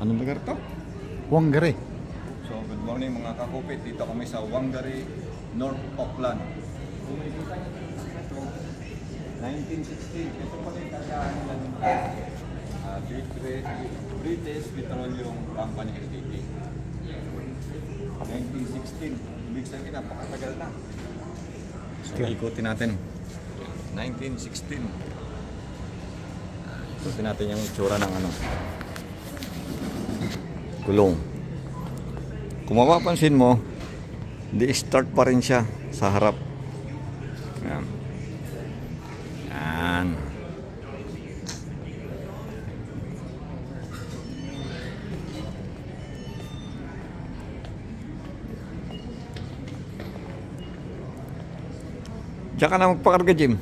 Anong lugar to? Wangari. So, good morning mga kakupit. Dito kami sa Wangari, North Auckland. Kung may kita nyo ito, 1916. Ito pala yung tagaan nila dito. British Petroleum Company Ltd. 1916. Ibig sabihin, napakatagal na. So, ikutin natin. 1916. Ikutin natin yung itsura ng ano. Gulong. Kung mapapansin mo, di-start pa rin siya sa harap. Yan. Yan. Diyan ka na magpakarga, Jim.